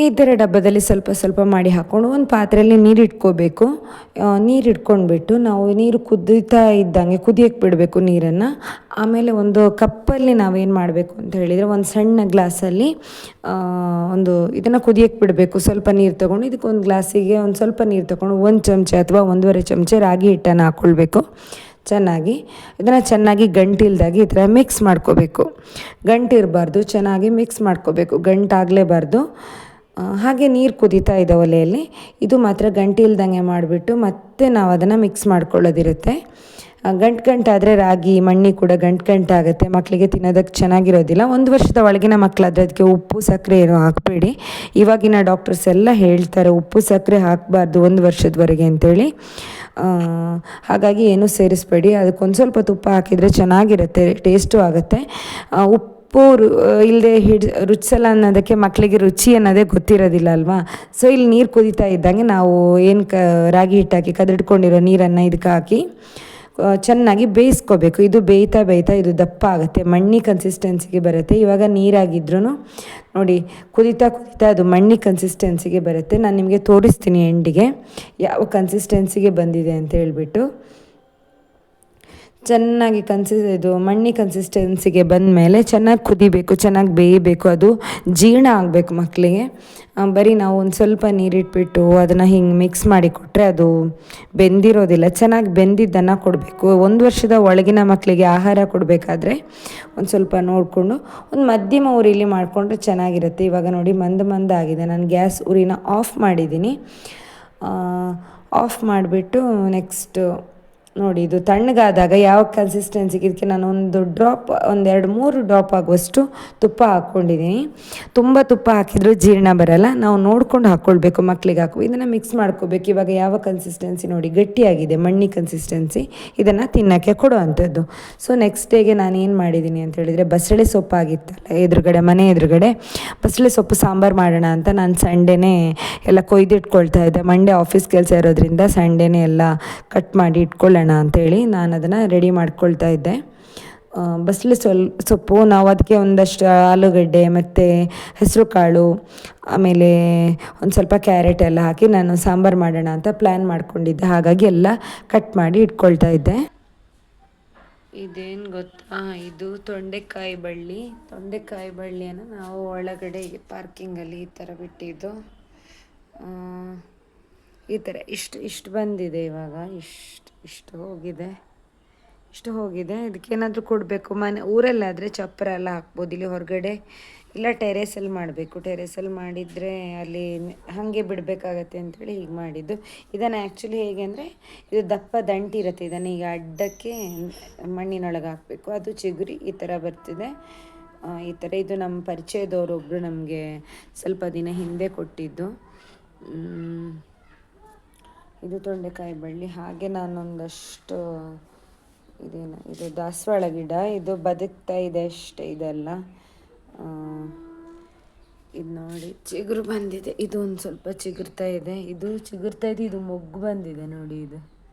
ಈ ಥರ ಡಬ್ಬದಲ್ಲಿ ಸ್ವಲ್ಪ ಸ್ವಲ್ಪ ಮಾಡಿ ಹಾಕ್ಕೊಂಡು ಒಂದು ಪಾತ್ರೆಯಲ್ಲಿ ನೀರು ಇಟ್ಕೋಬೇಕು. ನೀರು ಇಟ್ಕೊಂಡ್ಬಿಟ್ಟು ನಾವು ನೀರು ಕುದೀತಾ ಇದ್ದಂಗೆ ಕುದಿಯೋಕ್ಕೆ ಬಿಡಬೇಕು ನೀರನ್ನು. ಆಮೇಲೆ ಒಂದು ಕಪ್ಪಲ್ಲಿ ನಾವೇನು ಮಾಡಬೇಕು ಅಂತ ಹೇಳಿದರೆ ಒಂದು ಸಣ್ಣ ಗ್ಲಾಸಲ್ಲಿ ಇದನ್ನು ಕುದಿಯೋಕ್ಕೆ ಬಿಡಬೇಕು. ಸ್ವಲ್ಪ ನೀರು ತೊಗೊಂಡು ಇದಕ್ಕೆ ಒಂದು ಗ್ಲಾಸಿಗೆ ಒಂದು ಸ್ವಲ್ಪ ನೀರು ತೊಗೊಂಡು 1 ಚಮಚ ಅಥವಾ 1.5 ಚಮಚ ರಾಗಿ ಹಿಟ್ಟನ್ನು ಹಾಕ್ಕೊಳ್ಬೇಕು. ಇದನ್ನು ಚೆನ್ನಾಗಿ ಗಂಟಿಲ್ದಾಗಿ ಈ ಥರ ಮಿಕ್ಸ್ ಮಾಡ್ಕೋಬೇಕು. ಗಂಟಿರಬಾರ್ದು, ಚೆನ್ನಾಗಿ ಮಿಕ್ಸ್ ಮಾಡ್ಕೋಬೇಕು, ಗಂಟಾಗಲೇಬಾರ್ದು. ಹಾಗೆ ನೀರು ಕುದೀತಾ ಇದೆ ಒಲೆಯಲ್ಲಿ. ಇದು ಮಾತ್ರ ಗಂಟು ಇಲ್ದಂಗೆ ಮಾಡಿಬಿಟ್ಟು ಮತ್ತೆ ನಾವು ಅದನ್ನು ಮಿಕ್ಸ್ ಮಾಡ್ಕೊಳ್ಳೋದಿರುತ್ತೆ. ಗಂಟಾದರೆ ರಾಗಿ ಮಣ್ಣಿ ಕೂಡ ಗಂಟಾಗುತ್ತೆ. ಮಕ್ಕಳಿಗೆ ತಿನ್ನೋದಕ್ಕೆ ಚೆನ್ನಾಗಿರೋದಿಲ್ಲ. 1 ವರ್ಷದ ಒಳಗಿನ ಮಕ್ಕಳಾದರೆ ಅದಕ್ಕೆ ಉಪ್ಪು ಸಕ್ಕರೆ ಏನೋ ಹಾಕಬೇಡಿ. ಇವಾಗಿನ ಡಾಕ್ಟರ್ಸ್ ಎಲ್ಲ ಹೇಳ್ತಾರೆ ಉಪ್ಪು ಸಕ್ಕರೆ ಹಾಕಬಾರ್ದು 1 ವರ್ಷದವರೆಗೆ ಅಂತೇಳಿ. ಹಾಗಾಗಿ ಏನೂ ಸೇರಿಸಬೇಡಿ. ಅದಕ್ಕೊಂದು ಸ್ವಲ್ಪ ತುಪ್ಪ ಹಾಕಿದರೆ ಚೆನ್ನಾಗಿರುತ್ತೆ, ಟೇಸ್ಟು ಆಗುತ್ತೆ. ಉಪ್ಪು ಇಲ್ಲದೆ ರುಚಿಸಲ್ಲ ಅನ್ನೋದಕ್ಕೆ ಮಕ್ಕಳಿಗೆ ರುಚಿ ಅನ್ನೋದೇ ಗೊತ್ತಿರೋದಿಲ್ಲ ಅಲ್ವಾ. ಸೊ ಇಲ್ಲಿ ನೀರು ಕುದೀತಾ ಇದ್ದಂಗೆ ನಾವು ರಾಗಿ ಹಿಟ್ಟು ಹಾಕಿ ಕದಿಡ್ಕೊಂಡಿರೋ ನೀರನ್ನು ಇದಕ್ಕೆ ಹಾಕಿ ಚೆನ್ನಾಗಿ ಬೇಯಿಸ್ಕೋಬೇಕು. ಇದು ಬೇಯ್ತಾ ಇದು ದಪ್ಪ ಆಗುತ್ತೆ, ಮಣ್ಣಿ ಕನ್ಸಿಸ್ಟೆನ್ಸಿಗೆ ಬರುತ್ತೆ. ಇವಾಗ ನೀರಾಗಿದ್ರೂ ನೋಡಿ ಕುದೀತಾ ಅದು ಮಣ್ಣಿ ಕನ್ಸಿಸ್ಟೆನ್ಸಿಗೆ ಬರುತ್ತೆ. ನಾನು ನಿಮಗೆ ತೋರಿಸ್ತೀನಿ ಎಂಡಿಗೆ ಯಾವ ಕನ್ಸಿಸ್ಟೆನ್ಸಿಗೆ ಬಂದಿದೆ ಅಂತ ಹೇಳ್ಬಿಟ್ಟು. ಚೆನ್ನಾಗಿ ಇದು ಮಣ್ಣಿ ಕನ್ಸಿಸ್ಟೆನ್ಸಿಗೆ ಬಂದ ಮೇಲೆ ಚೆನ್ನಾಗಿ ಕುದಿಬೇಕು, ಚೆನ್ನಾಗಿ ಬೇಯಬೇಕು. ಅದು ಜೀರ್ಣ ಆಗಬೇಕು ಮಕ್ಕಳಿಗೆ. ಬರೀ ನಾವು ಒಂದು ಸ್ವಲ್ಪ ನೀರಿಟ್ಬಿಟ್ಟು ಅದನ್ನು ಹಿಂಗೆ ಮಿಕ್ಸ್ ಮಾಡಿ ಕೊಟ್ಟರೆ ಅದು ಬೆಂದಿರೋದಿಲ್ಲ. ಚೆನ್ನಾಗಿ ಬೆಂದಿದ್ದನ್ನು ಕೊಡಬೇಕು. 1 ವರ್ಷದ ಒಳಗಿನ ಮಕ್ಕಳಿಗೆ ಆಹಾರ ಕೊಡಬೇಕಾದ್ರೆ ಒಂದು ಸ್ವಲ್ಪ ನೋಡಿಕೊಂಡು ಒಂದು ಮಧ್ಯಮ ಉರಿಲಿ ಮಾಡಿಕೊಂಡ್ರೆ ಚೆನ್ನಾಗಿರುತ್ತೆ. ಇವಾಗ ನೋಡಿ ಮಂದ ಆಗಿದೆ. ನಾನು ಗ್ಯಾಸ್ ಉರಿನ ಆಫ್ ಮಾಡಿದ್ದೀನಿ. ಆಫ್ ಮಾಡಿಬಿಟ್ಟು ನೆಕ್ಸ್ಟು ನೋಡಿ ಇದು ತಣ್ಣಗಾದಾಗ ಯಾವ ಕನ್ಸಿಸ್ಟೆನ್ಸಿಗೆ ಇದಕ್ಕೆ ನಾನು ಒಂದು 2-3 ಡ್ರಾಪ್ ಆಗುವಷ್ಟು ತುಪ್ಪ ಹಾಕ್ಕೊಂಡಿದ್ದೀನಿ. ತುಂಬ ತುಪ್ಪ ಹಾಕಿದರೂ ಜೀರ್ಣ ಬರಲ್ಲ, ನಾವು ನೋಡ್ಕೊಂಡು ಹಾಕ್ಕೊಳ್ಬೇಕು. ಮಕ್ಕಳಿಗೆ ಇದನ್ನು ಮಿಕ್ಸ್ ಮಾಡ್ಕೋಬೇಕು. ಇವಾಗ ಯಾವ ಕನ್ಸಿಸ್ಟೆನ್ಸಿ ನೋಡಿ ಗಟ್ಟಿಯಾಗಿದೆ, ಮಣ್ಣಿ ಕನ್ಸಿಸ್ಟೆನ್ಸಿ. ಇದನ್ನು ತಿನ್ನೋಕ್ಕೆ ಕೊಡೋ ಅಂಥದ್ದು. ಸೊ ನೆಕ್ಸ್ಟ್ ಡೇಗೆ ನಾನು ಏನು ಮಾಡಿದ್ದೀನಿ ಅಂತ ಹೇಳಿದರೆ ಬಸಳೆ ಸೊಪ್ಪು ಆಗಿತ್ತಲ್ಲ ಮನೆ ಎದುರುಗಡೆ ಬಸಳೆ ಸೊಪ್ಪು ಸಾಂಬಾರು ಮಾಡೋಣ ಅಂತ ನಾನು ಸಂಡೇನೇ ಎಲ್ಲ ಕೊಯ್ದಿಟ್ಕೊಳ್ತಾ ಇದ್ದೆ. ಮಂಡೇ ಆಫೀಸ್ ಕೆಲಸ ಇರೋದ್ರಿಂದ ಸಂಡೇನೇ ಎಲ್ಲ ಕಟ್ ಮಾಡಿ ಇಟ್ಕೊಳ್ಳೋಣ ಅಂತೇಳಿ ನಾನು ಅದನ್ನು ರೆಡಿ ಮಾಡ್ಕೊಳ್ತಾ ಇದ್ದೆ. ಬಸಳೆ ಸೊಪ್ಪು ನಾವು ಅದಕ್ಕೆ ಒಂದಷ್ಟು ಆಲೂಗಡ್ಡೆ ಮತ್ತು ಹೆಸರು ಕಾಳು ಆಮೇಲೆ ಒಂದು ಸ್ವಲ್ಪ ಕ್ಯಾರೆಟ್ ಎಲ್ಲ ಹಾಕಿ ನಾನು ಸಾಂಬಾರು ಮಾಡೋಣ ಅಂತ ಪ್ಲ್ಯಾನ್ ಮಾಡ್ಕೊಂಡಿದ್ದೆ. ಹಾಗಾಗಿ ಎಲ್ಲ ಕಟ್ ಮಾಡಿ ಇಟ್ಕೊಳ್ತಾ ಇದ್ದೆ. ಇದೇನು ಗೊತ್ತಾ, ಇದು ತೊಂಡೆಕಾಯಿ ಬಳ್ಳಿಯನ್ನು ನಾವು ಒಳಗಡೆ ಪಾರ್ಕಿಂಗಲ್ಲಿ ಈ ಥರ ಬಿಟ್ಟಿದ್ದು. ಈ ಥರ ಇಷ್ಟು ಬಂದಿದೆ. ಇವಾಗ ಇಷ್ಟು ಹೋಗಿದೆ. ಇಷ್ಟು ಹೋಗಿದೆ. ಇದಕ್ಕೇನಾದರೂ ಕೊಡಬೇಕು. ಊರಲ್ಲಾದರೆ ಚಪ್ಪರ ಎಲ್ಲ ಹಾಕ್ಬೋದು. ಇಲ್ಲಿ ಹೊರಗಡೆ ಇಲ್ಲ ಟೆರೇಸಲ್ಲಿ ಮಾಡಬೇಕು. ಟೆರೇಸಲ್ಲಿ ಮಾಡಿದರೆ ಅಲ್ಲಿ ಹಾಗೆ ಬಿಡಬೇಕಾಗತ್ತೆ ಅಂಥೇಳಿ ಹೀಗೆ ಮಾಡಿದ್ದು. ಇದನ್ನು ಆ್ಯಕ್ಚುಲಿ ಹೇಗೆ ಅಂದರೆ ಇದು ದಪ್ಪ ದಂಟು ಇರುತ್ತೆ. ಇದನ್ನು ಈಗ ಅಡ್ಡಕ್ಕೆ ಮಣ್ಣಿನೊಳಗೆ ಹಾಕಬೇಕು. ಅದು ಚಿಗುರಿ ಈ ಥರ ಬರ್ತಿದೆ. ಈ ಥರ ಇದು ನಮ್ಮ ಪರಿಚಯದವರೊಬ್ಬರು ನಮಗೆ ಸ್ವಲ್ಪ ದಿನ ಹಿಂದೆ ಕೊಟ್ಟಿದ್ದು. ಇದು ತೊಂಡೆಕಾಯಿ ಬಳ್ಳಿ. ಹಾಗೆ ನಾನೊಂದಷ್ಟು ಇದು ದಾಸವಾಳ ಗಿಡ. ಇದು ಬದುಕ್ತಾ ಇದೆ ಅಷ್ಟೇ, ಇದೆಲ್ಲ. ಇದು ನೋಡಿ ಚಿಗುರು ಬಂದಿದೆ. ಇದು ಒಂದು ಸ್ವಲ್ಪ ಚಿಗುರ್ತಾ ಇದೆ. ಇದು ಮೊಗ್ಗು ಬಂದಿದೆ ನೋಡಿ.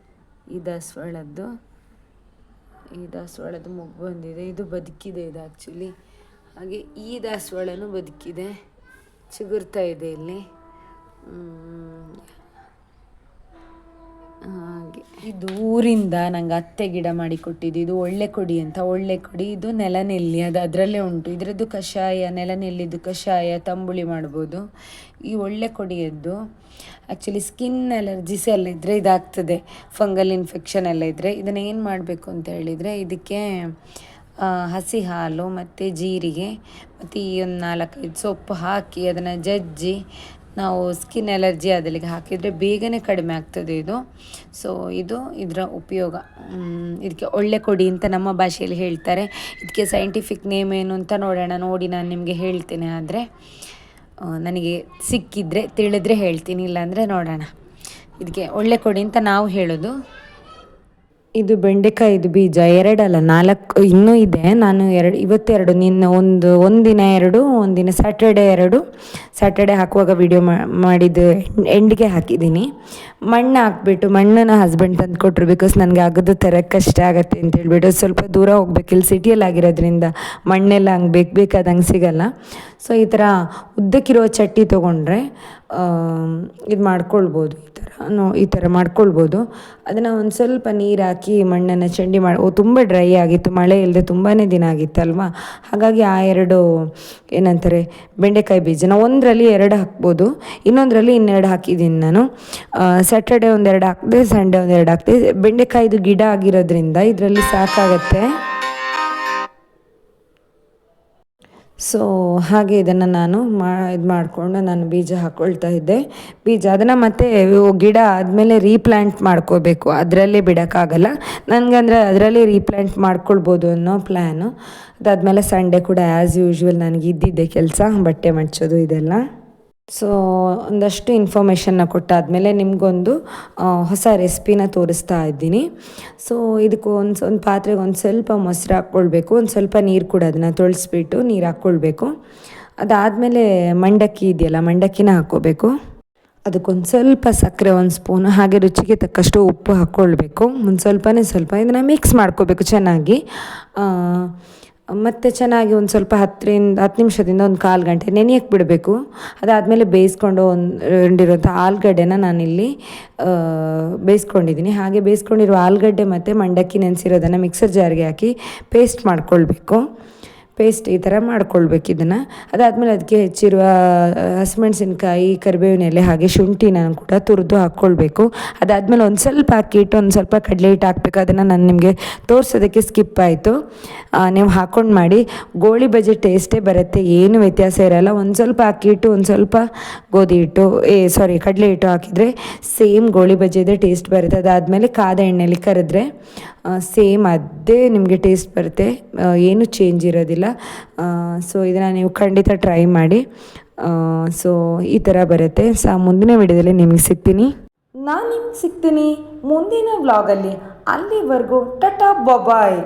ಈ ದಾಸವಾಳದ್ದು ಮೊಗ್ಗು ಬಂದಿದೆ. ಇದು ಬದುಕಿದೆ. ಇದು ಆ್ಯಕ್ಚುಲಿ ಹಾಗೆ ಈ ದಾಸವಾಳನೂ ಬದುಕಿದೆ, ಚಿಗುರ್ತಾ ಇದೆ ಇಲ್ಲಿ. ಹಾಗೆ ಇದು ಊರಿಂದ ನಂಗೆ ಅತ್ತೆ ಗಿಡ ಮಾಡಿ ಕೊಟ್ಟಿದ್ದು. ಇದು ಒಳ್ಳೆ ಕೊಡಿ ಅಂತ. ಒಳ್ಳೆ ಕೊಡಿ ಇದು ನೆಲನೆಲ್ಲಿ, ಅದು ಅದರಲ್ಲೇ ಉಂಟು. ಇದರದ್ದು ಕಷಾಯ, ನೆಲನೆಲ್ಲಿದ್ದು ಕಷಾಯ ತಂಬುಳಿ ಮಾಡ್ಬೋದು. ಈ ಒಳ್ಳೆ ಕೊಡಿಯದ್ದು ಆ್ಯಕ್ಚುಲಿ ಸ್ಕಿನ್ ಅಲರ್ಜಿಸ್ ಎಲ್ಲ ಇದ್ದರೆ ಇದಾಗ್ತದೆ. ಫಂಗಲ್ ಇನ್ಫೆಕ್ಷನ್ ಎಲ್ಲ ಇದ್ದರೆ ಇದನ್ನು ಏನು ಮಾಡಬೇಕು ಅಂತ ಹೇಳಿದರೆ, ಇದಕ್ಕೆ ಹಸಿ ಹಾಲು ಮತ್ತು ಜೀರಿಗೆ ಮತ್ತು ಈ ಒಂದು 4-5 ಸೊಪ್ಪು ಹಾಕಿ ಅದನ್ನು ಜಜ್ಜಿ ನಾವು ಸ್ಕಿನ್ ಅಲರ್ಜಿ ಅದಲ್ಲಿಗೆ ಹಾಕಿದರೆ ಬೇಗನೆ ಕಡಿಮೆ ಆಗ್ತದೆ ಇದು. ಸೊ ಇದು ಇದರ ಉಪಯೋಗ. ಇದಕ್ಕೆ ಒಳ್ಳೆ ಕೊಡಿ ಅಂತ ನಮ್ಮ ಭಾಷೆಯಲ್ಲಿ ಹೇಳ್ತಾರೆ. ಇದಕ್ಕೆ ಸೈಂಟಿಫಿಕ್ ನೇಮ್ ಏನು ಅಂತ ನೋಡೋಣ, ನೋಡಿ ನಾನು ನಿಮಗೆ ಹೇಳ್ತೇನೆ. ಆದರೆ ನನಗೆ ಸಿಕ್ಕಿದರೆ ತಿಳಿದ್ರೆ ಹೇಳ್ತೀನಿ, ಇಲ್ಲಾಂದರೆ ನೋಡೋಣ. ಇದಕ್ಕೆ ಒಳ್ಳೆ ಕೊಡಿ ಅಂತ ನಾವು ಹೇಳೋದು. ಇದು ಬೆಂಡೆಕಾಯಿದು ಬೀಜ 2 ಅಲ್ಲ 4 ಇನ್ನೂ ಇದೆ. ನಾನು ಇವತ್ತೆರಡು, ನಿನ್ನ ಒಂದಿನ 2, ಒಂದಿನ ಸ್ಯಾಟರ್ಡೆ ಹಾಕುವಾಗ ವಿಡಿಯೋ ಮಾಡಿದ್ದು ಎಂಡಿಗೆ ಹಾಕಿದ್ದೀನಿ. ಮಣ್ಣು ಹಾಕ್ಬಿಟ್ಟು, ಮಣ್ಣನ್ನು ಹಸ್ಬೆಂಡ್ ತಂದು ಕೊಟ್ಟರು. ಬಿಕಾಸ್ ನನಗೆ ಅಗದು ತರಕ್ಕೆ ಕಷ್ಟ ಆಗುತ್ತೆ ಅಂತ ಹೇಳ್ಬಿಟ್ಟು ಸ್ವಲ್ಪ ದೂರ ಹೋಗ್ಬೇಕು. ಇಲ್ಲಿ ಸಿಟಿಯಲ್ಲಿ ಆಗಿರೋದ್ರಿಂದ ಮಣ್ಣೆಲ್ಲ ಹಂಗೆ ಬೇಕಾದಂಗೆ ಸಿಗಲ್ಲ. ಸೊ ಈ ಥರ ಉದ್ದಕ್ಕಿರೋ ಚಟ್ಟಿ ತೊಗೊಂಡ್ರೆ ಇದು ಮಾಡ್ಕೊಳ್ಬೋದು. ಈ ಥರ ಮಾಡ್ಕೊಳ್ಬೋದು. ಅದನ್ನು ಒಂದು ಸ್ವಲ್ಪ ನೀರು ಹಾಕಿ ಮಣ್ಣನ್ನು ಚಂಡಿ ತುಂಬ ಡ್ರೈ ಆಗಿತ್ತು, ಮಳೆ ಇಲ್ಲದೆ ತುಂಬಾ ದಿನ ಆಗಿತ್ತಲ್ವ. ಹಾಗಾಗಿ ಆ 2 ಏನಂತಾರೆ ಬೆಂಡೆಕಾಯಿ ಬೀಜನ ಒಂದರಲ್ಲಿ 2 ಹಾಕ್ಬೋದು, ಇನ್ನೊಂದರಲ್ಲಿ 2 ಹಾಕಿದ್ದೀನಿ ನಾನು. ಸ್ಯಾಟರ್ಡೆ 1-2 ಹಾಕಿದೆ, ಸಂಡೇ 1-2 ಹಾಕಿದೆ. ಬೆಂಡೆಕಾಯಿದು ಗಿಡ ಆಗಿರೋದ್ರಿಂದ ಇದರಲ್ಲಿ ಸಾಕಾಗತ್ತೆ. ಸೊ ಹಾಗೆ ಇದನ್ನು ನಾನು ಇದು ಮಾಡಿಕೊಂಡು ನಾನು ಬೀಜ ಹಾಕ್ಕೊಳ್ತಾ ಇದ್ದೆ. ಅದನ್ನು ಮತ್ತೆ ಗಿಡ ಆದಮೇಲೆ ರೀಪ್ಲ್ಯಾಂಟ್ ಮಾಡ್ಕೋಬೇಕು, ಅದರಲ್ಲೇ ಬಿಡೋಕ್ಕಾಗಲ್ಲ ನನಗಂದರೆ. ಅದರಲ್ಲೇ ರೀಪ್ಲ್ಯಾಂಟ್ ಮಾಡ್ಕೊಳ್ಬೋದು ಅನ್ನೋ ಪ್ಲ್ಯಾನು. ಅದಾದಮೇಲೆ ಸಂಡೇ ಕೂಡ ಆ್ಯಸ್ ಯೂಶ್ವಲ್ ನನಗೆ ಇದ್ದಿದ್ದೆ ಕೆಲಸ, ಬಟ್ಟೆ ಮಡ್ಚೋದು ಇದೆಲ್ಲ. ಸೊ ಒಂದಷ್ಟು ಇನ್ಫಾರ್ಮೇಷನ್ನ ಕೊಟ್ಟಾದಮೇಲೆ ನಿಮಗೊಂದು ಹೊಸ ರೆಸಿಪಿನ ತೋರಿಸ್ತಾ ಇದ್ದೀನಿ. ಸೊ ಇದಕ್ಕೆ ಒಂದು ಪಾತ್ರೆಗೆ ಒಂದು ಸ್ವಲ್ಪ ಮೊಸರು ಹಾಕ್ಕೊಳ್ಬೇಕು, ಒಂದು ಸ್ವಲ್ಪ ನೀರು ಕೂಡ ಅದನ್ನು ತೊಳೆಸ್ಬಿಟ್ಟು ನೀರು ಹಾಕ್ಕೊಳ್ಬೇಕು. ಅದಾದಮೇಲೆ ಮಂಡಕ್ಕಿ ಇದೆಯಲ್ಲ, ಮಂಡಕ್ಕಿನ ಹಾಕ್ಕೋಬೇಕು. ಅದಕ್ಕೊಂದು ಸ್ವಲ್ಪ ಸಕ್ಕರೆ 1 ಸ್ಪೂನು, ಹಾಗೆ ರುಚಿಗೆ ತಕ್ಕಷ್ಟು ಉಪ್ಪು ಹಾಕ್ಕೊಳ್ಬೇಕು. ಒಂದು ಸ್ವಲ್ಪ ಇದನ್ನು ಮಿಕ್ಸ್ ಮಾಡ್ಕೋಬೇಕು ಚೆನ್ನಾಗಿ. ಮತ್ತು ಚೆನ್ನಾಗಿ ಒಂದು ಸ್ವಲ್ಪ 10 ನಿಮಿಷದಿಂದ 1/4 ಗಂಟೆ ನೆನೆಯಕ್ಕೆ ಬಿಡಬೇಕು. ಅದಾದಮೇಲೆ ಬೇಯಿಸ್ಕೊಂಡಿರೋಂಥ ಆಲೂಗಡ್ಡೆನ ನಾನಿಲ್ಲಿ ಬೇಯಿಸ್ಕೊಂಡಿದ್ದೀನಿ. ಹಾಗೆ ಬೇಯಿಸ್ಕೊಂಡಿರೋ ಆಲೂಗಡ್ಡೆ ಮತ್ತು ಮಂಡಕ್ಕಿ ನೆನೆಸಿರೋದನ್ನು ಮಿಕ್ಸರ್ ಜಾರ್ಗೆ ಹಾಕಿ ಪೇಸ್ಟ್ ಮಾಡ್ಕೊಳ್ಬೇಕು. ಈ ಥರ ಮಾಡ್ಕೊಳ್ಬೇಕು ಇದನ್ನು. ಅದಾದಮೇಲೆ ಅದಕ್ಕೆ ಹೆಚ್ಚಿರುವ ಹಸಿಮೆಣಸಿನ್ಕಾಯಿ, ಕರಿಬೇವಿನ ಎಲೆ, ಹಾಗೆ ಶುಂಠಿನ ಕೂಡ ತುರಿದು ಹಾಕ್ಕೊಳ್ಬೇಕು. ಅದಾದಮೇಲೆ ಒಂದು ಸ್ವಲ್ಪ ಅಕ್ಕಿಟ್ಟು, ಒಂದು ಸ್ವಲ್ಪ ಕಡಲೆ ಹಿಟ್ಟು ಹಾಕಬೇಕು. ಅದನ್ನು ನಾನು ನಿಮಗೆ ತೋರಿಸೋದಕ್ಕೆ ಸ್ಕಿಪ್ ಆಯಿತು. ನೀವು ಹಾಕ್ಕೊಂಡು ಮಾಡಿ, ಗೋಳಿ ಬಜೆ ಟೇಸ್ಟೇ ಬರುತ್ತೆ, ಏನು ವ್ಯತ್ಯಾಸ ಇರೋಲ್ಲ. ಒಂದು ಸ್ವಲ್ಪ ಅಕ್ಕಿ ಹಿಟ್ಟು, ಒಂದು ಸ್ವಲ್ಪ ಕಡಲೆ ಹಿಟ್ಟು ಹಾಕಿದರೆ ಸೇಮ್ ಗೋಳಿ ಬಜೆದೇ ಟೇಸ್ಟ್ ಬರುತ್ತೆ. ಅದಾದಮೇಲೆ ಕಾದ ಎಣ್ಣೆಯಲ್ಲಿ ಕರೆದ್ರೆ ಸೇಮ್ ಅದೇ ನಿಮಗೆ ಟೇಸ್ಟ್ ಬರುತ್ತೆ, ಏನು ಚೇಂಜ್ ಇರೋದಿಲ್ಲ. ಸೊ ಇದನ್ನು ನೀವು ಖಂಡಿತ ಟ್ರೈ ಮಾಡಿ. ಸೊ ಈ ಥರ ಬರುತ್ತೆ. ಮುಂದಿನ ವಿಡಿಯೋದಲ್ಲಿ ನಿಮಗೆ ಸಿಗ್ತೀನಿ. ನಾನು ನಿಮ್ಗೆ ಸಿಗ್ತೀನಿ ಮುಂದಿನ ವ್ಲಾಗಲ್ಲಿ. ಅಲ್ಲಿವರೆಗೂ ಟಾಟಾ ಬಾಯ್.